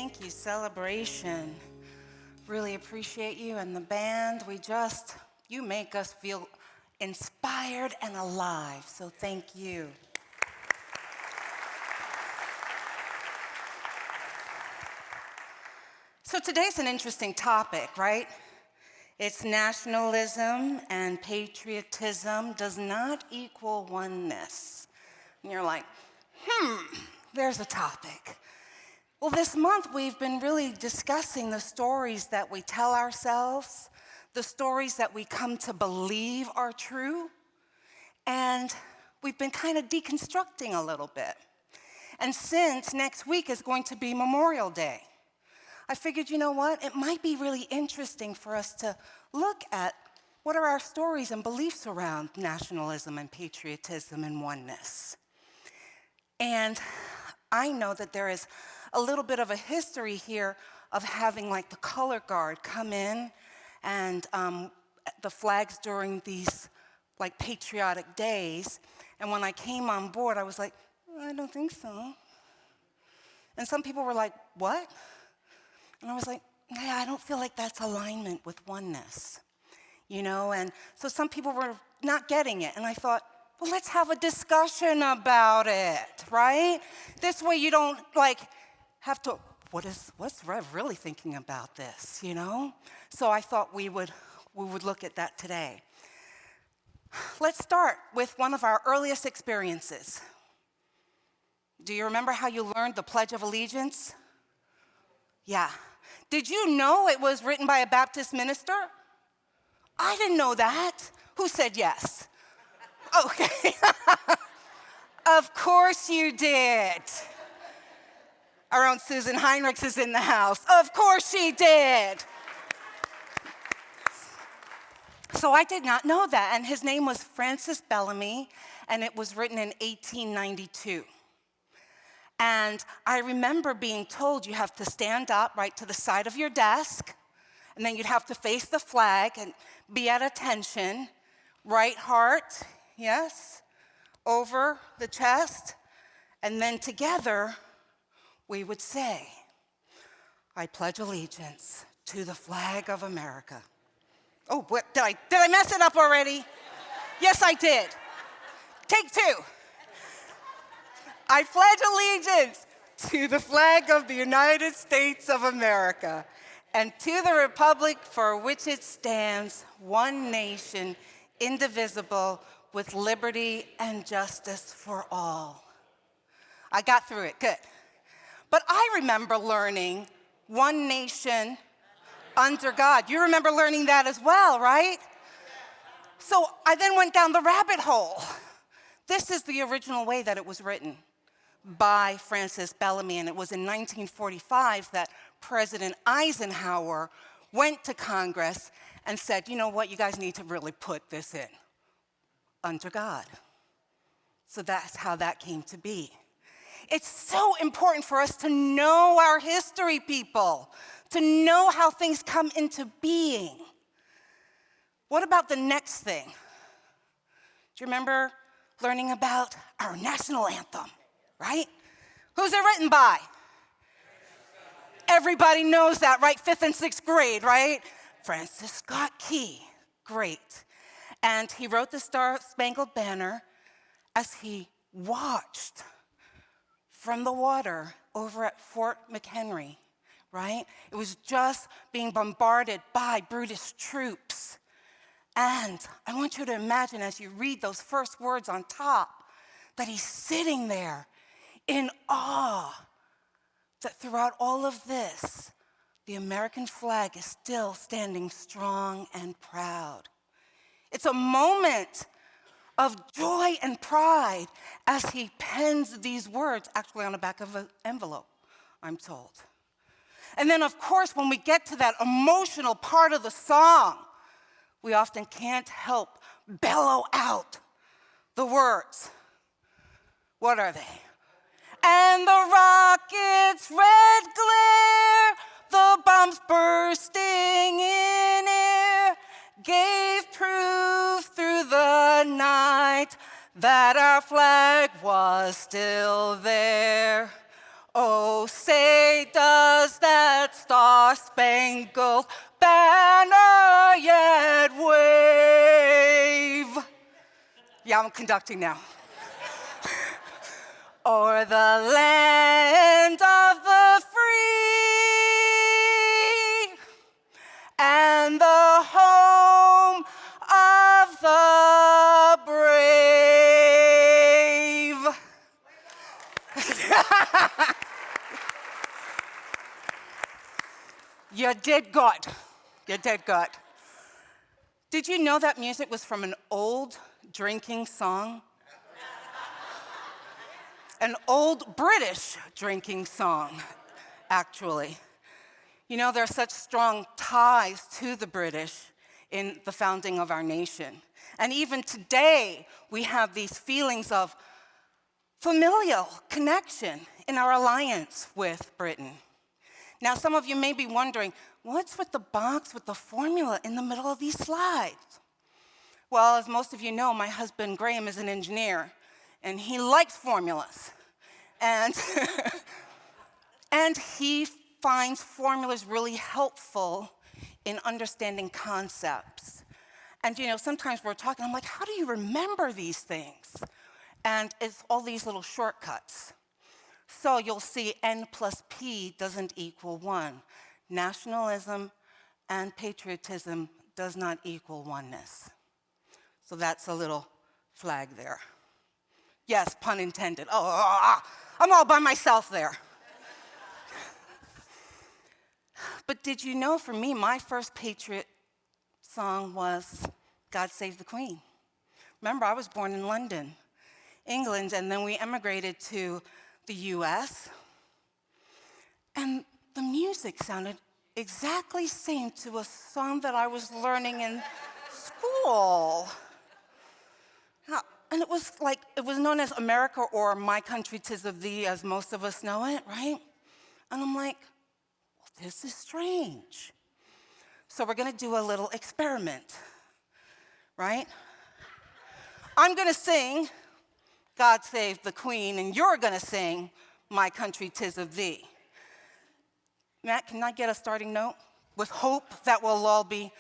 Thank you, Celebration. Really appreciate you and the band. You make us feel inspired and alive, so thank you. So today's an interesting topic, right? It's nationalism and patriotism does not equal oneness. And you're like, there's a topic. Well, this month we've been really discussing the stories that we tell ourselves, the stories that we come to believe are true, and we've been kind of deconstructing a little bit. And since next week is going to be Memorial Day, I figured, you know what, it might be really interesting for us to look at what are our stories and beliefs around nationalism and patriotism and oneness. And I know that there is a little bit of a history here of having like the color guard come in and the flags during these like patriotic days. And when I came on board, I was like, I don't think so. And some people were like, what? And I was like, yeah, I don't feel like that's alignment with oneness, you know? And so some people were not getting it. And I thought, well, let's have a discussion about it, right? This way you don't like have to, what's Rev really thinking about this, you know? So I thought we would look at that today. Let's start with one of our earliest experiences. Do you remember how you learned the Pledge of Allegiance? Yeah. Did you know it was written by a Baptist minister? I didn't know that. Who said yes? Okay. Of course you did. Our own Susan Heinrichs is in the house. Of course she did. So I did not know that, and his name was Francis Bellamy, and it was written in 1892. And I remember being told you have to stand up right to the side of your desk, and then you'd have to face the flag and be at attention, right heart, yes, over the chest, and then together we would say, I pledge allegiance to the flag of America. Oh, what, did I mess it up already? Yes, I did. Take two. I pledge allegiance to the flag of the United States of America and to the republic for which it stands, one nation, indivisible, with liberty and justice for all. I got through it, good. But I remember learning one nation under God. You remember learning that as well, right? So I then went down the rabbit hole. This is the original way that it was written by Francis Bellamy, and it was in 1945 that President Eisenhower went to Congress and said, you know what, you guys need to really put this in, under God. So that's how that came to be. It's so important for us to know our history, people, to know how things come into being. What about the next thing? Do you remember learning about our national anthem, right? Who's it written by? Everybody knows that, right? 5th and 6th grade, right? Francis Scott Key, great. And he wrote the Star-Spangled Banner as he watched from the water over at Fort McHenry, right? It was just being bombarded by British troops. And I want you to imagine as you read those first words on top that he's sitting there in awe that throughout all of this, the American flag is still standing strong and proud. It's a moment of joy and pride as he pens these words, actually on the back of an envelope, I'm told. And then, of course, when we get to that emotional part of the song, we often can't help bellow out the words. What are they? And the rocket's red glare, the bombs bursting in air, gave proof through the night that our flag was still there. Oh, say does that star-spangled banner yet wave? Yeah, I'm conducting now. O'er the land of the free and the home of the brave. You did good. You did good. Did you know that music was from an old drinking song? An old British drinking song, actually. You know, there are such strong ties to the British in the founding of our nation. And even today, we have these feelings of familial connection in our alliance with Britain. Now, some of you may be wondering, what's with the box with the formula in the middle of these slides? Well, as most of you know, my husband Graham is an engineer, and he likes formulas. And, and he finds formulas really helpful in understanding concepts. And you know, sometimes we're talking, I'm like, how do you remember these things? And it's all these little shortcuts. So you'll see N plus P doesn't equal 1. Nationalism and patriotism does not equal oneness. So that's a little flag there. Yes, pun intended. I'm all by myself there. But did you know, for me, my first patriot song was God Save the Queen. Remember, I was born in London, England, and then we emigrated to the US. And the music sounded exactly the same to a song that I was learning in school. And it was like, it was known as America or My Country 'Tis of Thee, as most of us know it, right? And I'm like, well, this is strange. So we're gonna do a little experiment, right? I'm gonna sing God Save the Queen, and you're gonna sing My Country 'Tis of Thee. Matt, can I get a starting note? With hope that we'll all be,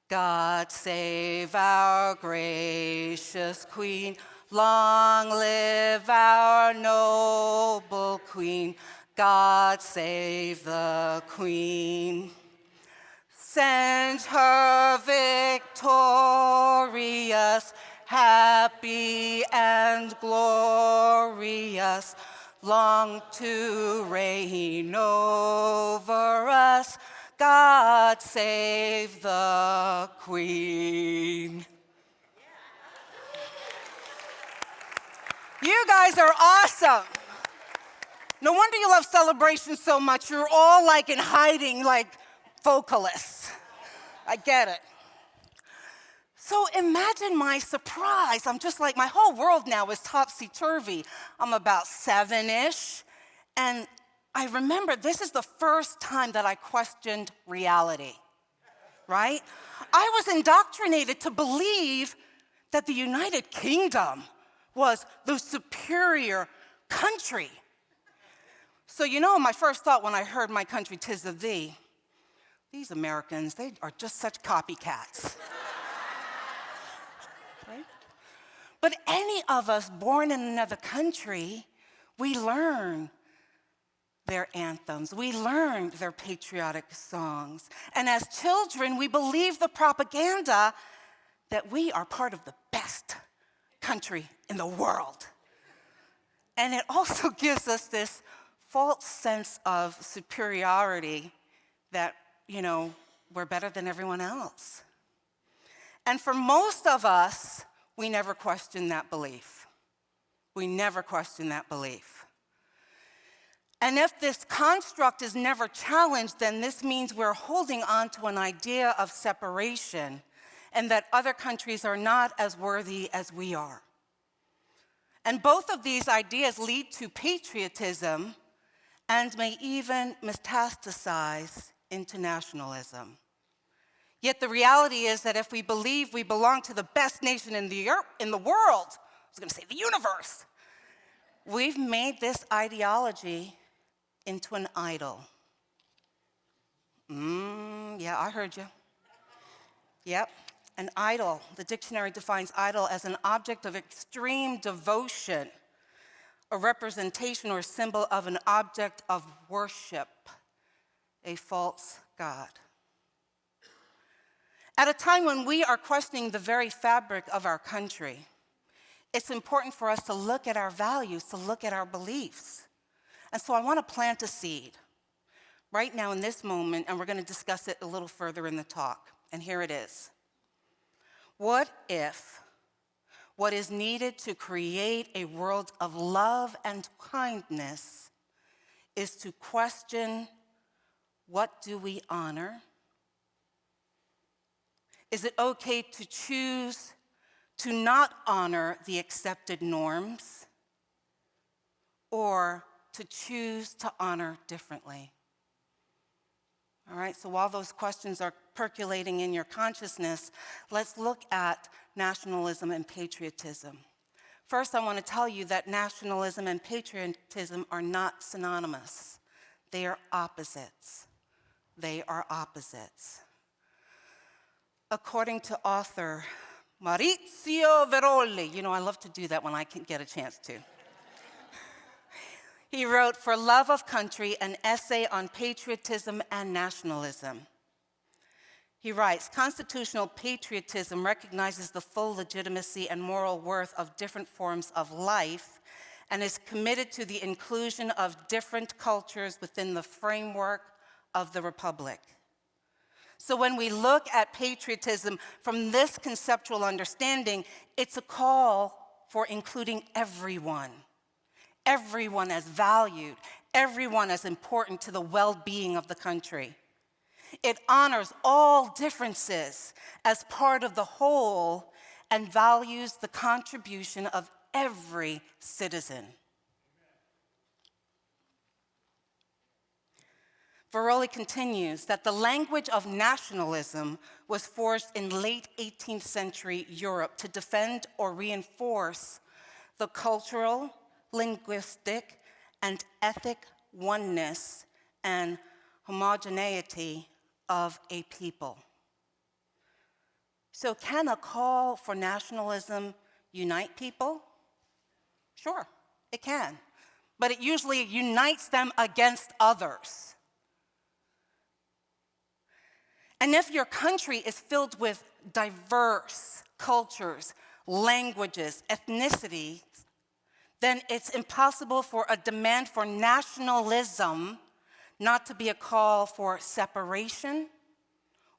God save our gracious Queen, long live our noble Queen, God save the Queen. Send her victorious, happy and glorious, long to reign over us. God save the Queen. You guys are awesome. No wonder you love celebration so much. You're all like in hiding like vocalists. I get it. So imagine my surprise. I'm just like, my whole world now is topsy-turvy. I'm about 7-ish, and I remember this is the first time that I questioned reality, right? I was indoctrinated to believe that the United Kingdom was the superior country. So you know, my first thought when I heard My Country 'Tis of Thee, these Americans, they are just such copycats. Right? But any of us born in another country, we learn their anthems. We learned their patriotic songs. And as children, we believe the propaganda that we are part of the best country in the world. And it also gives us this false sense of superiority that, you know, we're better than everyone else. And for most of us, we never question that belief. We never question that belief. And if this construct is never challenged, then this means we're holding on to an idea of separation and that other countries are not as worthy as we are. And both of these ideas lead to patriotism and may even metastasize into nationalism. Yet the reality is that if we believe we belong to the best nation in the world, I was going to say the universe, we've made this ideology into an idol. Yeah, I heard you. Yep, an idol. The dictionary defines idol as an object of extreme devotion, a representation or symbol of an object of worship, a false god. At a time when we are questioning the very fabric of our country, it's important for us to look at our values, to look at our beliefs. And so I want to plant a seed right now in this moment, and we're going to discuss it a little further in the talk. And here it is. What if what is needed to create a world of love and kindness is to question, what do we honor? Is it okay to choose to not honor the accepted norms, or to choose to honor differently? All right, so while those questions are percolating in your consciousness, let's look at nationalism and patriotism. First, I want to tell you that nationalism and patriotism are not synonymous. They are opposites. They are opposites. According to author Maurizio Verolli, you know, I love to do that when I can get a chance to. He wrote, For Love of Country, an essay on patriotism and nationalism. He writes, constitutional patriotism recognizes the full legitimacy and moral worth of different forms of life and is committed to the inclusion of different cultures within the framework of the Republic. So when we look at patriotism from this conceptual understanding, it's a call for including everyone. Everyone as valued, everyone as important to the well-being of the country. It honors all differences as part of the whole and values the contribution of every citizen. Verolli continues that the language of nationalism was forged in late 18th century Europe to defend or reinforce the cultural, linguistic, and ethnic oneness and homogeneity of a people. So can a call for nationalism unite people? Sure, it can. But it usually unites them against others. And if your country is filled with diverse cultures, languages, ethnicities, then it's impossible for a demand for nationalism not to be a call for separation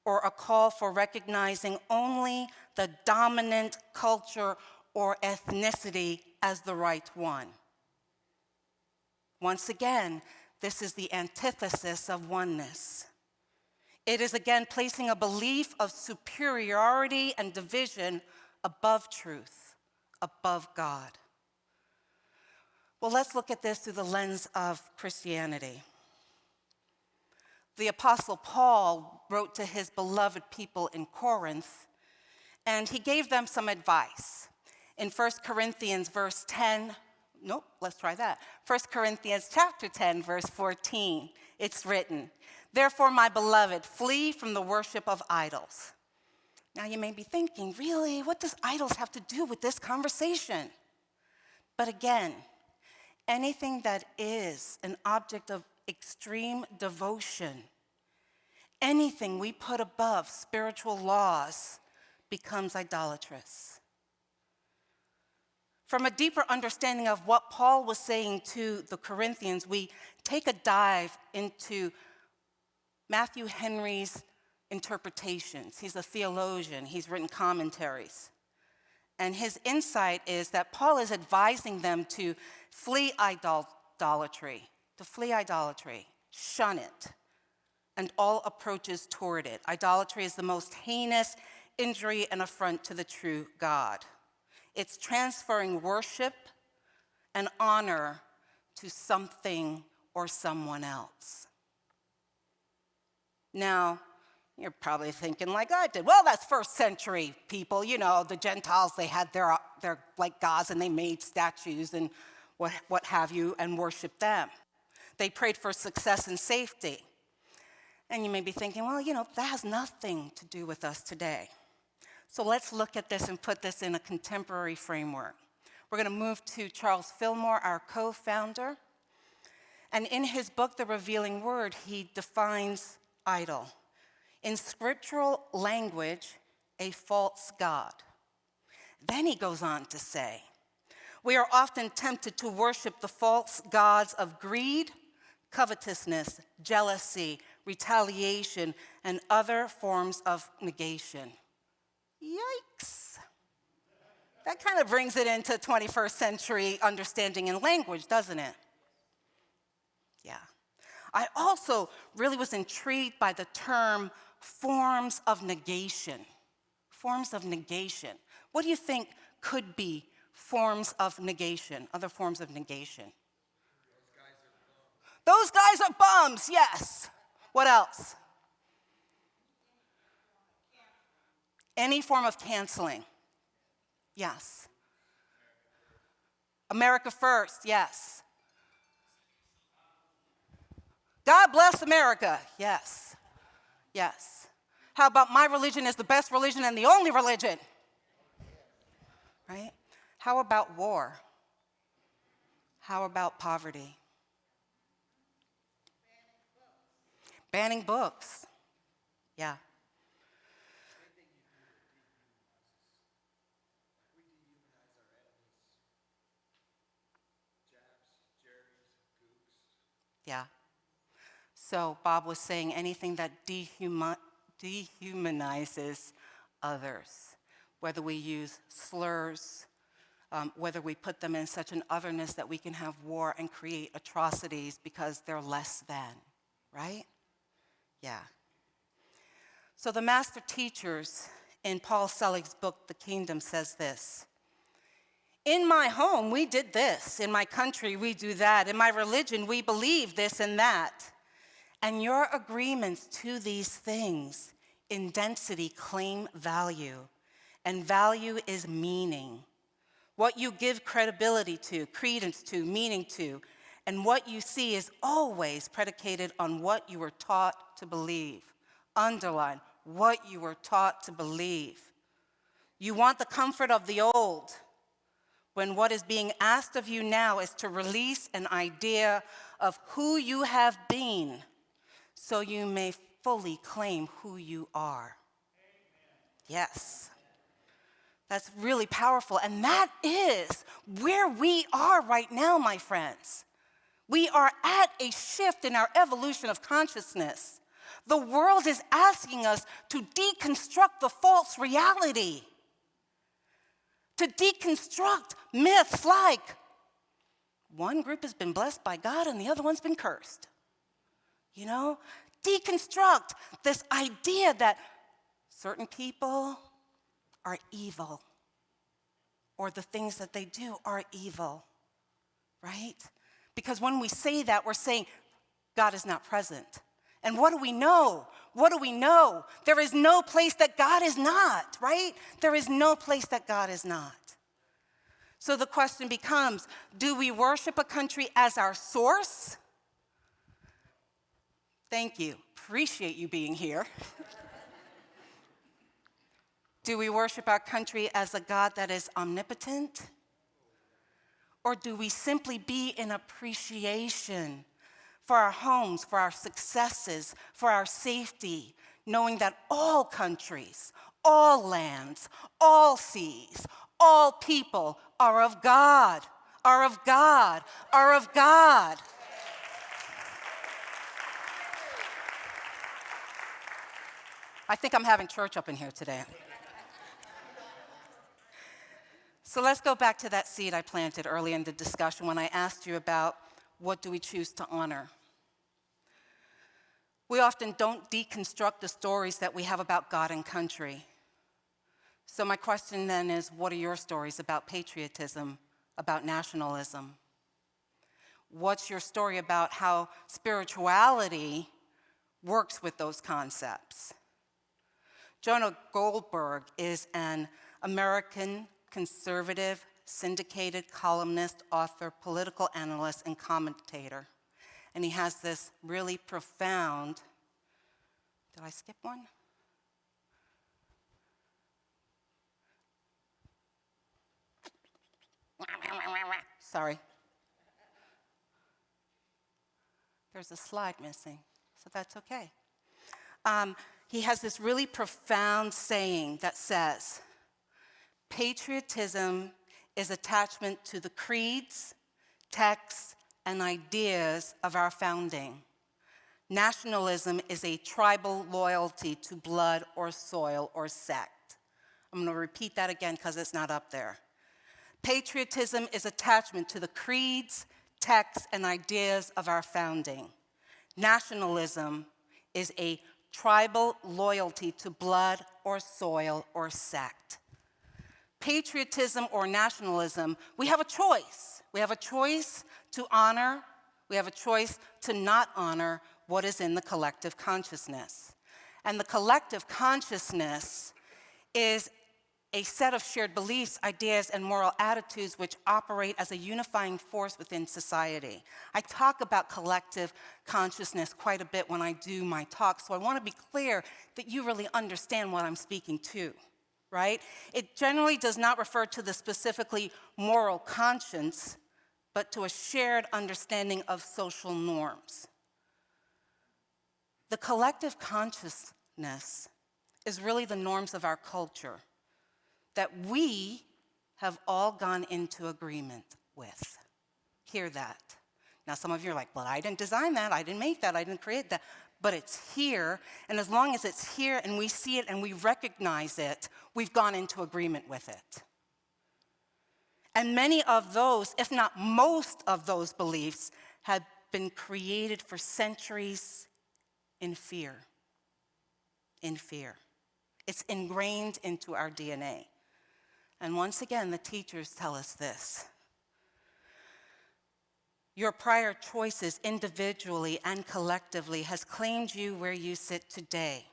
or a call for recognizing only the dominant culture or ethnicity as the right one. Once again, this is the antithesis of oneness. It is again placing a belief of superiority and division above truth, above God. Well, let's look at this through the lens of Christianity. The Apostle Paul wrote to his beloved people in Corinth, and he gave them some advice. In 1 Corinthians verse 10, nope, let's try that. 1 Corinthians chapter 10, verse 14, it's written, Therefore, my beloved, flee from the worship of idols. Now you may be thinking, really, what does idols have to do with this conversation? But again, anything that is an object of extreme devotion, anything we put above spiritual laws becomes idolatrous. From a deeper understanding of what Paul was saying to the Corinthians, we take a dive into Matthew Henry's interpretations. He's a theologian. He's written commentaries. And his insight is that Paul is advising them to flee idolatry, shun it, and all approaches toward it. Idolatry is the most heinous injury and affront to the true God. It's transferring worship and honor to something or someone else. Now, You're probably thinking like I did. Well, that's first century people. You know, the Gentiles, they had their like gods, and they made statues and what have you and worshiped them. They prayed for success and safety. And you may be thinking, well, you know, that has nothing to do with us today. So let's look at this and put this in a contemporary framework. We're going to move to Charles Fillmore, our co-founder. And in his book, The Revealing Word, he defines idol. In scriptural language, a false god. Then he goes on to say, we are often tempted to worship the false gods of greed, covetousness, jealousy, retaliation, and other forms of negation. Yikes. That kind of brings it into 21st century understanding and language, doesn't it? Yeah. I also really was intrigued by the term forms of negation. Forms of negation. What do you think could be forms of negation, other forms of negation? Those guys are bums, yes. What else? Any form of canceling. Yes. America first, yes. God bless America, yes. Yes. How about my religion is the best religion and the only religion? Right? How about war? How about poverty? Banning books. Yeah. Yeah. So Bob was saying anything that dehumanizes others, whether we use slurs, whether we put them in such an otherness that we can have war and create atrocities because they're less than, right? Yeah. So the master teachers in Paul Selig's book, The Kingdom, says this. In my home, we did this. In my country, we do that. In my religion, we believe this and that. And your agreements to these things in density claim value. And value is meaning. What you give credibility to, credence to, meaning to, and what you see is always predicated on what you were taught to believe. Underline, what you were taught to believe. You want the comfort of the old, when what is being asked of you now is to release an idea of who you have been so you may fully claim who you are. Yes. That's really powerful, and that is where we are right now, my friends. We are at a shift in our evolution of consciousness. The world is asking us to deconstruct the false reality, to deconstruct myths like one group has been blessed by God and the other one's been cursed. You know, deconstruct this idea that certain people are evil or the things that they do are evil, right? Because when we say that, we're saying God is not present. And what do we know? What do we know? There is no place that God is not, right? There is no place that God is not. So the question becomes, do we worship a country as our source? Thank you. Appreciate you being here. Do we worship our country as a God that is omnipotent? Or do we simply be in appreciation for our homes, for our successes, for our safety, knowing that all countries, all lands, all seas, all people are of God, are of God, are of God. I think I'm having church up in here today. So let's go back to that seed I planted early in the discussion when I asked you about what do we choose to honor. We often don't deconstruct the stories that we have about God and country. So my question then is, what are your stories about patriotism, about nationalism? What's your story about how spirituality works with those concepts? Jonah Goldberg is an American conservative, syndicated columnist, author, political analyst, and commentator. And he has this really profound, did I skip one? Sorry. There's a slide missing, so that's okay. He has this really profound saying that says, patriotism is attachment to the creeds, texts, and ideas of our founding. Nationalism is a tribal loyalty to blood or soil or sect. I'm going to repeat that again because it's not up there. Patriotism is attachment to the creeds, texts, and ideas of our founding. Nationalism is a tribal loyalty to blood or soil or sect. Patriotism or nationalism, we have a choice. We have a choice to honor, we have a choice to not honor what is in the collective consciousness. And the collective consciousness is a set of shared beliefs, ideas, and moral attitudes which operate as a unifying force within society. I talk about collective consciousness quite a bit when I do my talk, so I want to be clear that you really understand what I'm speaking to, right? It generally does not refer to the specifically moral conscience, but to a shared understanding of social norms. The collective consciousness is really the norms of our culture that we have all gone into agreement with. Hear that. Now, some of you are like, well, I didn't design that, I didn't make that, I didn't create that. But it's here, and as long as it's here and we see it and we recognize it, we've gone into agreement with it. And many of those, if not most of those beliefs, have been created for centuries in fear. In fear. It's ingrained into our DNA. And once again, the teachers tell us this. Your prior choices individually and collectively has claimed you where you sit today.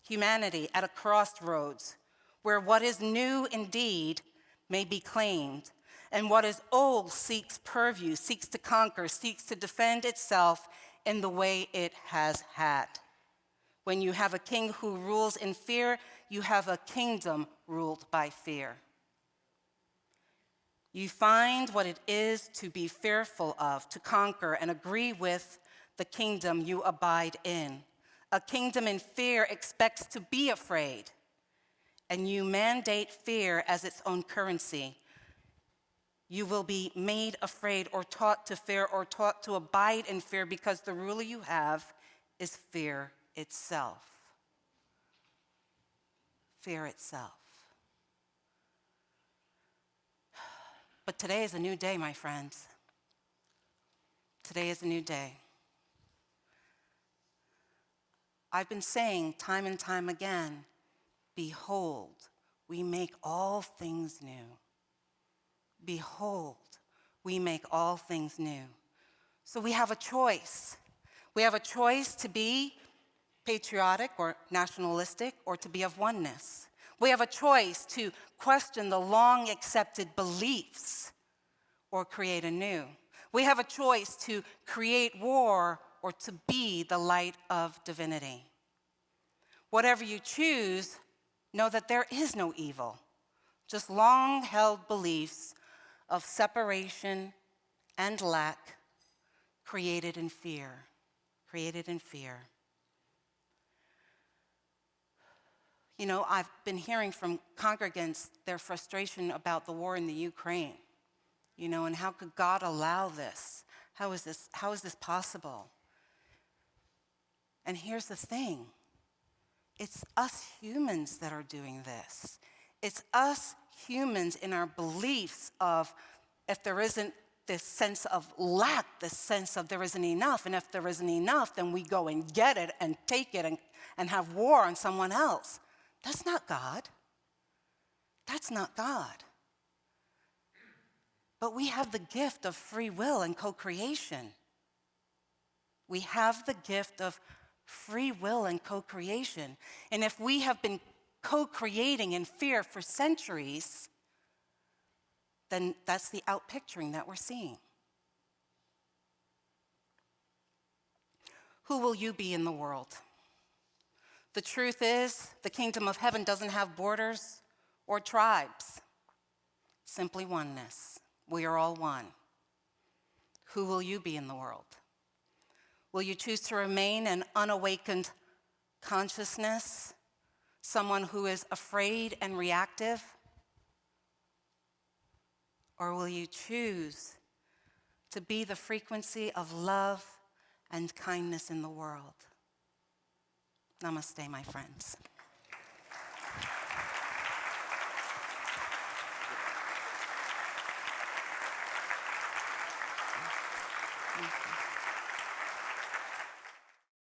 Humanity at a crossroads where what is new indeed may be claimed, and what is old seeks purview, seeks to conquer, seeks to defend itself in the way it has had. When you have a king who rules in fear, you have a kingdom ruled by fear. You find what it is to be fearful of, to conquer and agree with the kingdom you abide in. A kingdom in fear expects to be afraid, and you mandate fear as its own currency. You will be made afraid or taught to fear or taught to abide in fear because the ruler you have is fear itself. Fear itself. But today is a new day, my friends. Today is a new day. I've been saying time and time again, behold, we make all things new. Behold, we make all things new. So we have a choice. We have a choice to be patriotic or nationalistic or to be of oneness. We have a choice to question the long accepted beliefs or create anew. We have a choice to create war or to be the light of divinity. Whatever you choose, know that there is no evil, just long-held beliefs of separation and lack created in fear, created in fear. You know, I've been hearing from congregants their frustration about the war in the Ukraine, you know, and how could God allow this? How is this possible? And here's the thing. It's us humans that are doing this. It's us humans in our beliefs of if there isn't this sense of lack, this sense of there isn't enough, and if there isn't enough, then we go and get it and take it and have war on someone else. That's not God. That's not God. But we have the gift of free will and co-creation. We have the gift of free will and co-creation. And if we have been co-creating in fear for centuries, then that's the outpicturing that we're seeing. Who will you be in the world? The truth is, the kingdom of heaven doesn't have borders or tribes, simply oneness. We are all one. Who will you be in the world? Will you choose to remain an unawakened consciousness, someone who is afraid and reactive? Or will you choose to be the frequency of love and kindness in the world? Namaste, my friends.